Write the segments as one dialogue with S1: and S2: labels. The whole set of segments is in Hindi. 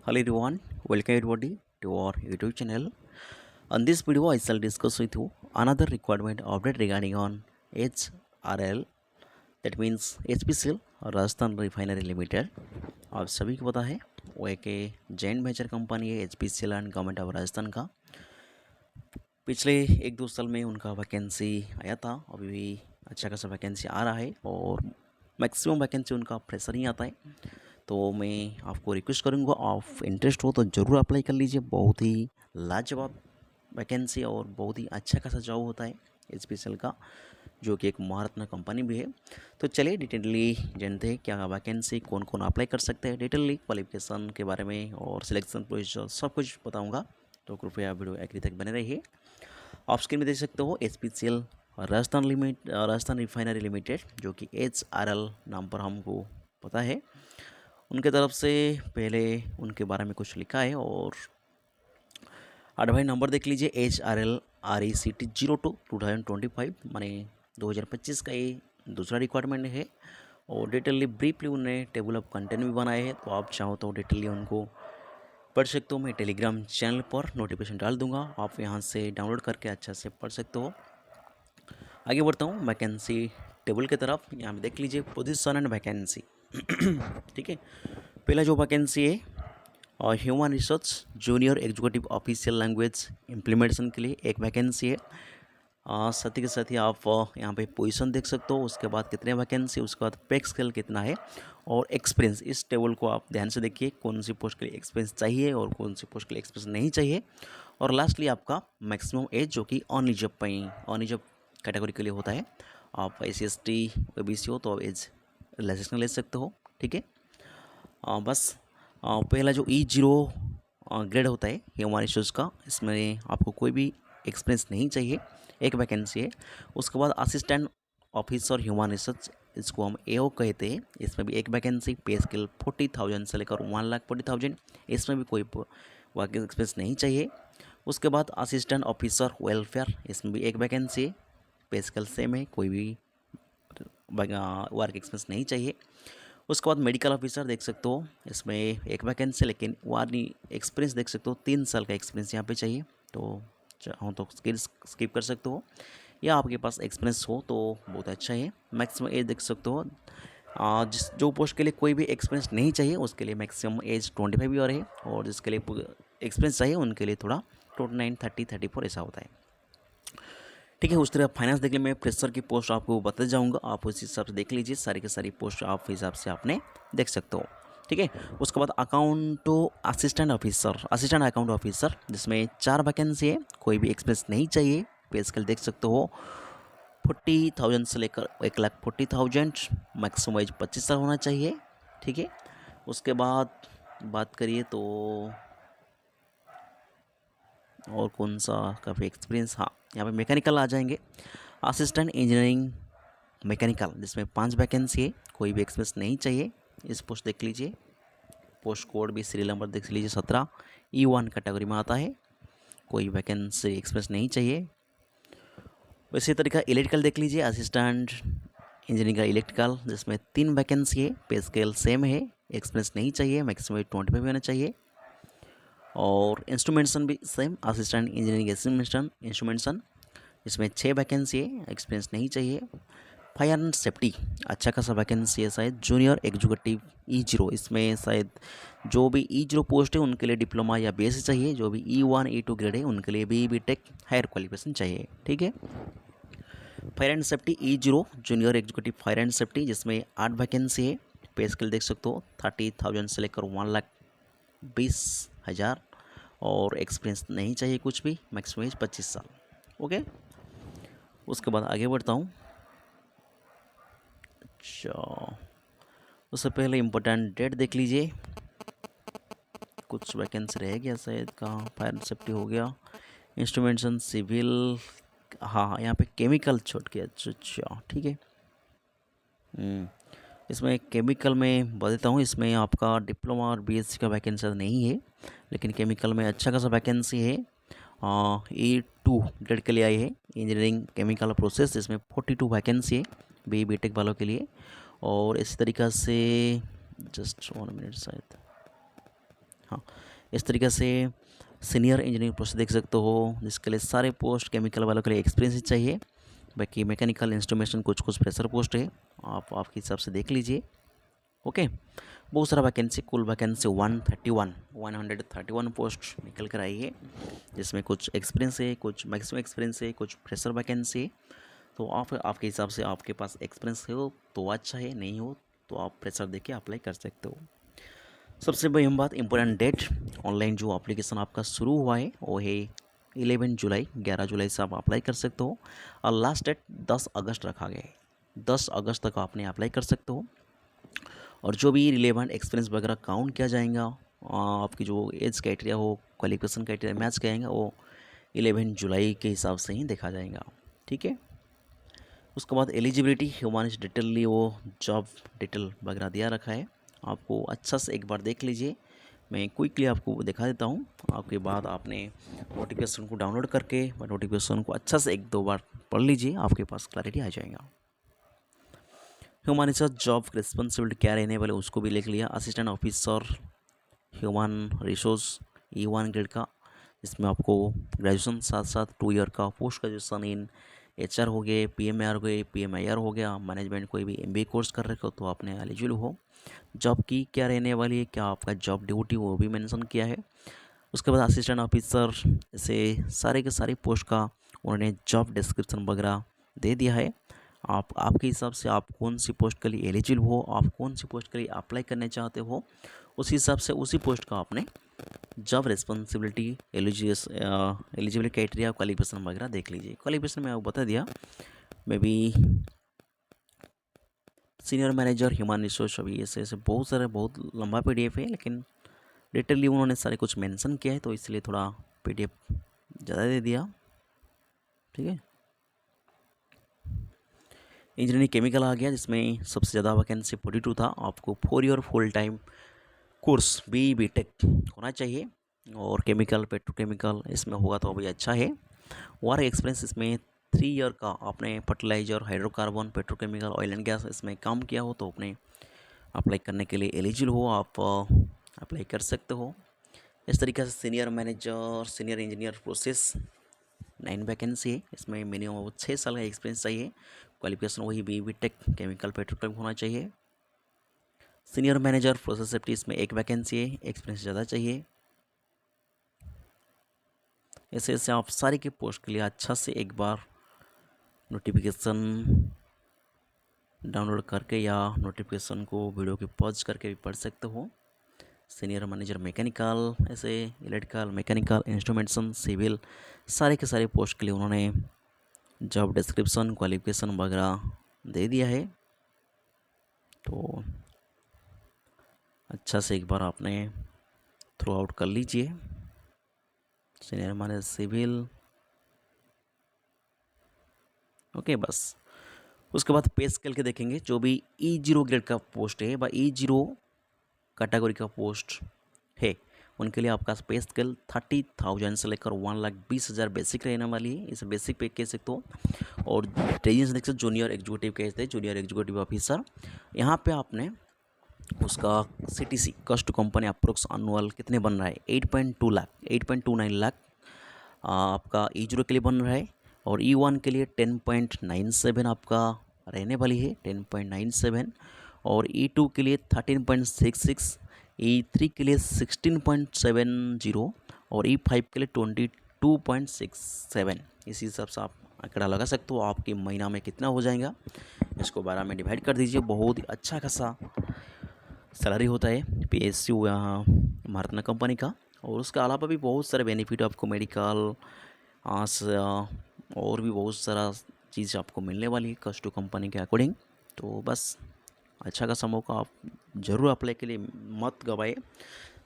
S1: Hello everyone, welcome everybody to our YouTube channel. On this video, I shall discuss with you another requirement update regarding on HRL, that means HPCL Rajasthan refinery limited. आप सभी को पता है वो एक जॉइंट वेंचर कंपनी है HPCL and government of Rajasthan का। पिछले एक दो साल में उनका वैकेंसी आया था, अभी भी अच्छा खासा वैकेंसी आ रहा है और मैक्सिमम वैकेंसी उनका फ्रेशर ही आता है। तो मैं आपको रिक्वेस्ट करूँगा, आप इंटरेस्ट हो तो ज़रूर अप्लाई कर लीजिए। बहुत ही लाजवाब वैकेंसी और बहुत ही अच्छा खासा जॉब होता है HPCL का, जो कि एक महारत्न कंपनी भी है। तो चलिए डिटेलली जानते हैं क्या वैकेंसी, कौन कौन अप्लाई कर सकते हैं, डिटेलली क्वालिफिकेशन के बारे में और सिलेक्शन प्रोसीजर सब कुछ बताऊँगा। तो कृपया वीडियो आखिर तक बने रहिए। आप स्क्रीन में देख सकते हो HPCL राजस्थान रिफाइनरी लिमिटेड, जो कि HRL नाम पर हमको पता है। उनके तरफ से पहले उनके बारे में कुछ लिखा है और एडवाइस नंबर देख लीजिए HRL RECT 02/2025, माने 2025 का ये दूसरा रिक्वायरमेंट है। और डिटेलली ब्रीफली उन्होंने टेबल ऑफ कंटेंट भी बनाए हैं, तो आप चाहो तो डिटेलली उनको पढ़ सकते हो। मैं टेलीग्राम चैनल पर नोटिफिकेशन डाल दूंगा, आप यहाँ से डाउनलोड करके अच्छा से पढ़ सकते हो। आगे बढ़ता हूँ वैकेंसी टेबल की तरफ। यहाँ पे देख लीजिए पोजीशन एंड वैकेंसी। ठीक है, पहला जो वैकेंसी है और human resource junior executive official language implementation के लिए एक वैकेंसी है। साथ ही के साथ ही आप यहाँ पे पोजीशन देख सकते हो, उसके बाद कितने वैकेंसी, उसके बाद पे स्केल कितना है और एक्सपीरियंस। इस टेबल को आप ध्यान से देखिए, कौन सी पोस्ट के लिए एक्सपीरियंस चाहिए और कौन सी पोस्ट के लिए एक्सपीरियंस नहीं चाहिए। और लास्टली आपका मैक्सिमम एज, जो कि ऑन रिजर्व कैटेगरी के लिए होता है। आप SC/ST OBC हो तो आप एज रिलैक्सेशन ले सकते हो। ठीक है, बस पहला जो E0 ग्रेड होता है ह्यूमन रिसोर्स का, इसमें आपको कोई भी एक्सपीरियंस नहीं चाहिए, एक वैकेंसी है। उसके बाद असिस्टेंट ऑफिसर ह्यूमन रिसोर्स, इसको हम AO कहते हैं, इसमें भी एक वैकेंसी। पे स्केल 40,000 से लेकर 1,40,000, इसमें भी कोई वर्क एक्सपीरियंस नहीं चाहिए। उसके बाद असिस्टेंट ऑफिसर वेलफेयर, इसमें भी एक वैकेंसी है, पे स्केल सेम है, कोई भी वर्क एक्सपीरियंस नहीं चाहिए। उसके बाद मेडिकल ऑफिसर देख सकते हो, इसमें एक वैकेंसी, लेकिन वार्नी एक्सपीरियंस देख सकते हो, 3 साल का एक्सपीरियंस यहाँ पे चाहिए। तो चाहो तो स्किप कर सकते हो, या आपके पास एक्सपीरियंस हो तो बहुत अच्छा है। मैक्सिमम एज देख सकते हो, जो पोस्ट के लिए कोई भी एक्सपीरियंस नहीं चाहिए उसके लिए मैक्सिमम एज 25 ईयर है, और जिसके लिए एक्सपीरियंस चाहिए उनके लिए थोड़ा 29, 30, 34 ऐसा होता है। ठीक है, उस तरह फाइनेंस देख लीजिए। मैं फ्रेशर की पोस्ट आपको बता जाऊंगा, आप उस हिसाब से देख लीजिए, सारी की सारी पोस्ट आप हिसाब से आपने देख सकते हो। ठीक है, उसके बाद अकाउंट असिस्टेंट अकाउंट ऑफिसर, जिसमें 4 वैकेंसी है, कोई भी एक्सपीरियंस नहीं चाहिए। पे स्केल देख सकते हो, 40,000 से लेकर 1,40,000, मैक्सिमम एज 25 साल होना चाहिए। ठीक है, उसके बाद बात करिए तो और कौन सा काफ़ी एक्सपीरियंस, हाँ यहाँ पे मैकेनिकल आ जाएंगे। असिस्टेंट इंजीनियरिंग मैकेनिकल, जिसमें 5 वैकेंसी है, कोई भी एक्सपीरियंस नहीं चाहिए। इस पोस्ट देख लीजिए, पोस्ट कोड भी सीरियल नंबर देख लीजिए 17 E1 कैटेगरी में आता है, कोई वैकेंसी एक्सपीरियंस नहीं चाहिए। इसी तरीका इलेक्ट्रिकल देख लीजिए, असिस्टेंट इंजीनियरिंग का इलेक्ट्रिकल, जिसमें 3 वैकेंसी है, पे स्केल सेम है, एक्सपीरियंस नहीं चाहिए, मैक्सिमम 25 होना चाहिए। और इंस्ट्रूमेंटेशन भी सेम, असिस्टेंट इंजीनियरिंग इंस्ट्रूमेंटेशन, इसमें 6 वैकेंसी है, एक्सपीरियंस नहीं चाहिए। फायर एंड सेफ्टी अच्छा खासा वैकेंसी है शायद, जूनियर एग्जीक्यूटिव E0, इसमें शायद जो भी E0 पोस्ट है उनके लिए डिप्लोमा या BSc चाहिए, जो भी E1 E2 ग्रेड है उनके लिए BTech हायर क्वालिफिकेशन चाहिए। ठीक है, fire and safety E0 junior executive fire and safety, जिसमें 8 वैकेंसी है, पे स्केल देख सकते हो 30,000 से लेकर 1,20,000, और एक्सपीरियंस नहीं चाहिए कुछ भी, मैक्सिमम एज 25 साल। ओके, उसके बाद आगे बढ़ता हूँ। अच्छा, उससे पहले इम्पोर्टेंट डेट देख लीजिए, कुछ वैकेंसी रह गया शायद, कहाँ फायर एंड सेफ्टी हो गया, इंस्ट्रूमेंटेशन सिविल, हाँ यहाँ पे केमिकल छूट गया। अच्छा ठीक है, इसमें केमिकल में बता हूँ, इसमें आपका डिप्लोमा और BSc का वैकेंसी नहीं है, लेकिन केमिकल में अच्छा खासा वैकेंसी है। E2 ग्रेड के लिए आई है, इंजीनियरिंग केमिकल प्रोसेस, इसमें 42 वैकेंसी है BTech वालों के लिए। और इस तरीक़ा से जस्ट 1 मिनट शायद, हाँ, इस तरीके से सीनियर इंजीनियरिंग पोस्ट देख सकते हो, जिसके लिए सारे पोस्ट केमिकल वालों के लिए एक्सपीरियंस ही चाहिए। बाकी मैकेनिकल इंस्ट्रूमेंटेशन कुछ कुछ प्रेशर पोस्ट है, आप आपके हिसाब से देख लीजिए। ओके, बहुत सारा वैकेंसी, कुल वैकेंसी 131 पोस्ट निकल कर आई है, जिसमें कुछ एक्सपीरियंस है, कुछ मैक्सिमम एक्सपीरियंस है, कुछ फ्रेशर वैकेंसी है। तो आप आपके हिसाब से आपके पास एक्सपीरियंस हो तो अच्छा है, नहीं हो तो आप प्रेशर देके अप्लाई कर सकते हो। सबसे बड़ी बात, इम्पोर्टेंट डेट, ऑनलाइन जो एप्लीकेशन आपका शुरू हुआ है वो है 11 जुलाई, 11 जुलाई से आप अप्लाई कर सकते हो, और लास्ट डेट 10 अगस्त रखा गया है। 10 अगस्त तक आपने अप्लाई कर सकते हो, और जो भी रिलेवेंट एक्सपीरियंस वगैरह काउंट किया जाएगा, आपकी जो एज क्राइटेरिया हो, क्वालिफिकेशन क्राइटेरिया मैच करेंगे, वो 11 जुलाई के हिसाब से ही देखा जाएगा। ठीक है, उसके बाद एलिजिबिलिटी ह्यूमनिस्ट डिटेल, वो जॉब डिटेल वगैरह दिया रखा है, आपको अच्छा से एक बार देख लीजिए। मैं क्विकली आपको दिखा देता हूँ, आपके बाद आपने नोटिफिकेशन को डाउनलोड करके नोटिफिकेशन को अच्छा से 1-2 बार पढ़ लीजिए, आपके पास क्लैरिटी आ जाएगा। ह्यूमनिस्ट जॉब रिस्पॉन्सिबिलिटी क्या रहने वाले उसको भी लिख लिया। Assistant officer human resource E1 grade का, इसमें आपको ग्रेजुएशन साथ साथ 2 ईयर का पोस्ट ग्रेजुएशन इन HR हो गए, PMAR हो गए, PMIR हो गया, मैनेजमेंट कोई भी MBA कोर्स कर रखे हो तो आपने एलिजिबल हो। जॉब की क्या रहने वाली है, क्या आपका जॉब ड्यूटी वो भी मेंशन किया है। उसके बाद असिस्टेंट ऑफिसर, ऐसे सारे के सारे पोस्ट का उन्होंने जॉब डिस्क्रिप्शन वगैरह दे दिया है। आप आपके हिसाब से आप कौन सी पोस्ट के लिए एलिजिबल हो, आप कौन सी पोस्ट के लिए अप्लाई करने चाहते हो, उस हिसाब से उसी पोस्ट का आपने job responsibility, eligibility criteria, qualification वगैरह देख लीजिए। क्वालिफिकेशन में आपको बता दिया, may be senior manager human resource, अभी ऐसे बहुत सारे, बहुत लंबा PDF है, लेकिन डिटेली उन्होंने सारे कुछ मेंशन किया है, तो इसलिए थोड़ा PDF ज़्यादा दे दिया। ठीक है, इंजीनियरिंग केमिकल आ गया, जिसमें सबसे ज़्यादा वैकेंसी 42 था। आपको 4 year full time course BTech होना चाहिए, और केमिकल पेट्रोकेमिकल इसमें होगा तो अभी अच्छा है। वर्क एक्सपीरियंस इसमें 3 ईयर का आपने fertiliser, hydrocarbon, petrochemical, oil and gas इसमें काम किया हो तो अपने अप्लाई करने के लिए एलिजिबल हो, आप अप्लाई कर सकते हो। इस तरीके से senior manager, senior engineer process 9 vacancy है, इसमें मिनिमम 6 साल का एक्सपीरियंस चाहिए। क्वालिफिकेशन वही BTech केमिकल पेट्रोकेम होना चाहिए। सीनियर मैनेजर प्रोसेस सेफ्टी, इसमें 1 वैकेंसी है, एक्सपीरियंस ज़्यादा चाहिए। ऐसे ऐसे आप सारे के पोस्ट के लिए अच्छा से एक बार नोटिफिकेशन डाउनलोड करके या नोटिफिकेशन को वीडियो की पॉज करके भी पढ़ सकते हो। सीनियर मैनेजर मैकेनिकल, ऐसे इलेक्ट्रिकल, मैकेनिकल, इंस्ट्रूमेंटेशन, सिविल, सारे के सारे पोस्ट के लिए उन्होंने जॉब डिस्क्रिप्शन, क्वालिफिकेशन वगैरह दे दिया है। तो अच्छा से एक बार आपने थ्रू आउट कर लीजिए। सीनियर मैनेजर सिविल, ओके, बस उसके बाद पे स्केल के देखेंगे। जो भी E0 ग्रेड का पोस्ट है व E0 कैटेगरी का पोस्ट है, उनके लिए आपका पे स्केल 30,000 से लेकर 1,20,000 बेसिक रहने वाली है। इसे बेसिक पे कह सकते हो। और ट्रेनिंग देख सकते, जूनियर एग्जीक्यूटिव कहते हैं, जूनियर एग्जीक्यूटिव ऑफिसर। यहाँ पे आपने उसका CTC, cost to company approx annual कितने बन रहा है, 8.2 लाख, 8.29 लाख आपका E0 के लिए बन रहा है। और E1 के लिए 10.97 आपका रहने वाली है, 10.97। और E2 के लिए 13.66, E3 के लिए 16.70, और E5 के लिए 22.67। इस हिसाब से आप आंकड़ा लगा सकते हो आपके महीना में कितना हो जाएगा। इसको 12 में डिवाइड कर दीजिए, बहुत ही अच्छा खासा सैलरी होता है PSU यहाँ महारत्ना कंपनी का। और उसके अलावा भी बहुत सारे बेनिफिट आपको, मेडिकल और भी बहुत सारा चीज़ आपको मिलने वाली है कॉस्ट टू कंपनी के अकॉर्डिंग। तो बस अच्छा खासा मौका, आप जरूर अप्लाई के लिए मत गवाए।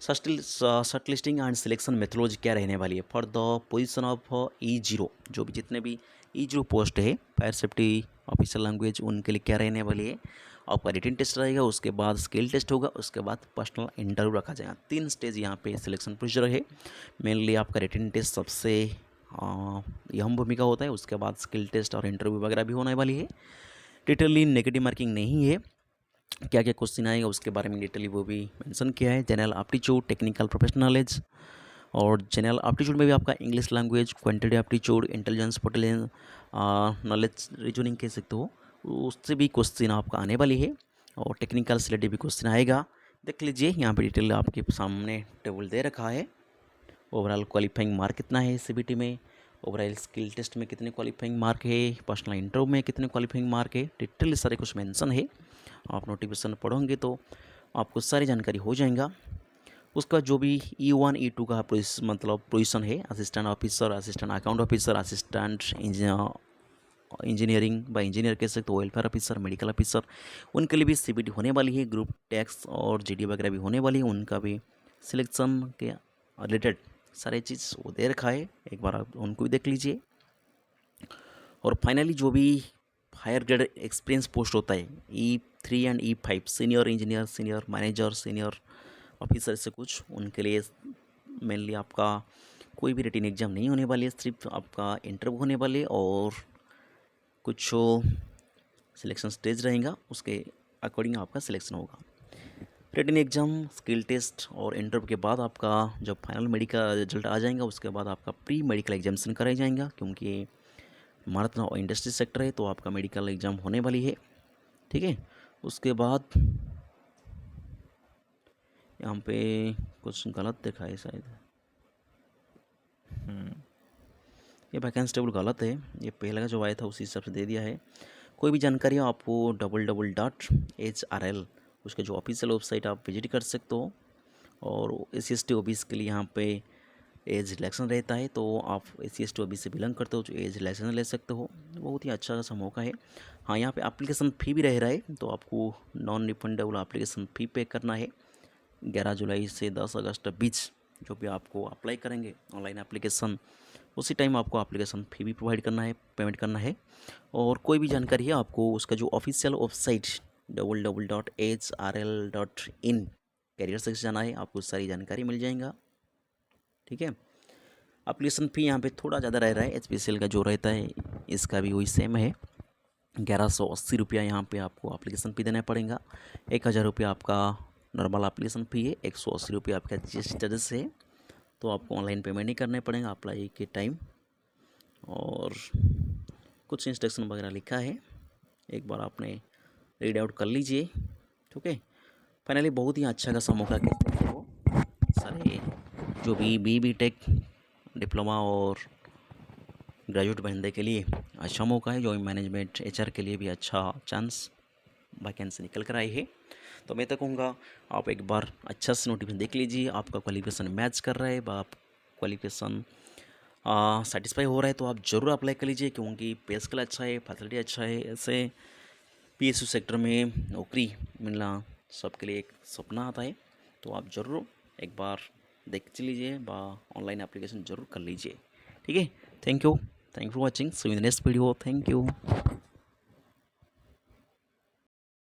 S1: Shirt listing and selection methodology क्या रहने वाली है for the position of E0, जो भी जितने भी E0 पोस्ट है फायर सेफ्टी ऑफिसर लैंग्वेज, उनके लिए क्या रहने वाली है। आपका रिटन टेस्ट रहेगा, उसके बाद स्किल टेस्ट होगा, उसके बाद पर्सनल इंटरव्यू रखा जाएगा। 3 स्टेज यहाँ पे सिलेक्शन प्रोसीजर है। मेनली आपका रिटन टेस्ट सबसे अहम भूमिका होता है, उसके बाद स्किल टेस्ट और इंटरव्यू वगैरह भी होने वाली है। डिटेली नेगेटिव मार्किंग नहीं है, क्या क्या क्वेश्चन आएगा उसके बारे में डिटेली वो भी मेंशन किया है। General aptitude, technical professional knowledge, और जनरल एप्टीट्यूड में भी आपका English language, quantity aptitude, intelligence portal, knowledge reasoning कह सकते हो, उससे भी क्वेश्चन आपका आने वाली है। और टेक्निकल से रिलेटेड भी क्वेश्चन आएगा। देख लीजिए यहाँ पे डिटेल आपके सामने टेबल दे रखा है। ओवरऑल क्वालिफाइंग मार्क कितना है सीबीटी में, ओवरऑल स्किल टेस्ट में कितने क्वालिफाइंग मार्क है, पर्सनल इंटरव्यू में कितने क्वालिफाइंग मार्क है, डिटेल सारे कुछ मेंशन है। आप नोटिफिकेशन पढ़ोगे तो आपको सारी जानकारी हो जाएगा। उसका जो भी E1 E2 का मतलब पोजीशन है, assistant officer, assistant account officer, assistant engineering bye engineer कह सकते हो, वेलफेयर ऑफिसर, मेडिकल ऑफिसर, उनके लिए भी सीबीटी होने वाली है। ग्रुप टैक्स और जीडी वगैरह भी होने वाली है, उनका भी सिलेक्शन के रिलेटेड सारे चीज़ वो दे रखा है, एक बार आप उनको भी देख लीजिए। और फाइनली जो भी हायर ग्रेड एक्सपीरियंस पोस्ट होता है E3 and E5, senior engineer, senior manager, senior officer से कुछ, उनके लिए मेनली आपका कोई भी रिटन एग्ज़ाम नहीं होने वाली है, सिर्फ आपका इंटरव्यू होने वाले और कुछ सिलेक्शन स्टेज रहेगा, उसके अकॉर्डिंग आपका सिलेक्शन होगा। रिटन एग्ज़ाम, स्किल टेस्ट और इंटरव्यू के बाद आपका जब फाइनल मेडिकल रिजल्ट आ जाएगा उसके बाद आपका प्री मेडिकल एग्जामिनेशन कराया जाएगा, क्योंकि भारत में इंडस्ट्री सेक्टर है तो आपका मेडिकल एग्ज़ाम होने वाली है। ठीक है, उसके बाद यहाँ पे कुछ गलत दिखा है शायद, ये वैकेंसी टेबल गलत है, ये पहले का जो आया था उसी हिसाब से दे दिया है। कोई भी जानकारी हो आपको www.hrl उसका जो ऑफिशियल वेबसाइट आप विजिट कर सकते हो। और SC/ST OBC के लिए यहाँ पे एज रिलैक्सन रहता है, तो आप SC/ST OBC से बिलोंग करते हो जो एज रिलैक्सन ले सकते हो, बहुत ही अच्छा सा मौका है। हाँ, यहाँ पे एप्लीकेशन फ़ी भी रह रहा है, तो आपको नॉन रिफंडेबल एप्लीकेशन फ़ी पे करना है 11 जुलाई से 10 अगस्त बीच, जो भी आपको अप्लाई करेंगे ऑनलाइन एप्लीकेशन, उसी टाइम आपको एप्लीकेशन फ़ी भी प्रोवाइड करना है, पेमेंट करना है। और कोई भी जानकारी है आपको उसका जो official website www.hrl.in career section जाना है, आपको सारी जानकारी मिल जाएगा। ठीक है, एप्लीकेशन फ़ी यहाँ पे थोड़ा ज़्यादा रह रहा है, HPCL का जो रहता है इसका भी वही सेम है, 1180 रुपया यहाँ पे आपको एप्लीकेशन फ़ी देना पड़ेगा। 1000 रुपया आपका नॉर्मल एप्लीकेशन फ़ी है, 180 रुपया आपका GST चार्जेस है, तो आपको ऑनलाइन पेमेंट नहीं करने पड़ेगा अप्लाई के टाइम। और कुछ इंस्ट्रक्शन वगैरह लिखा है, एक बार आपने रीड आउट कर लीजिए। ठीक है, फाइनली बहुत ही अच्छा खासा मौका कह सकते हो, सारे जो भी BTech डिप्लोमा और ग्रेजुएट बंदे के लिए अच्छा मौका है, जो मैनेजमेंट HR के लिए भी अच्छा चांस वैकेंसी निकल कर आई है। तो मैं तो कहूँगा आप एक बार अच्छा से नोटिफिकेशन देख लीजिए, आपका क्वालिफिकेशन मैच कर रहा है, आप क्वालिफिकेशन सेटिस्फाई हो रहा है तो आप ज़रूर अप्लाई कर लीजिए, क्योंकि पे स्केल अच्छा है, फैसिलिटी अच्छा है। ऐसे PSU सेक्टर में नौकरी मिलना सबके लिए एक सपना आता है, तो आप ज़रूर एक बार देख लीजिए बा ऑनलाइन एप्लीकेशन ज़रूर कर लीजिए। ठीक है, thank you for watching, see you in the next video, thank you.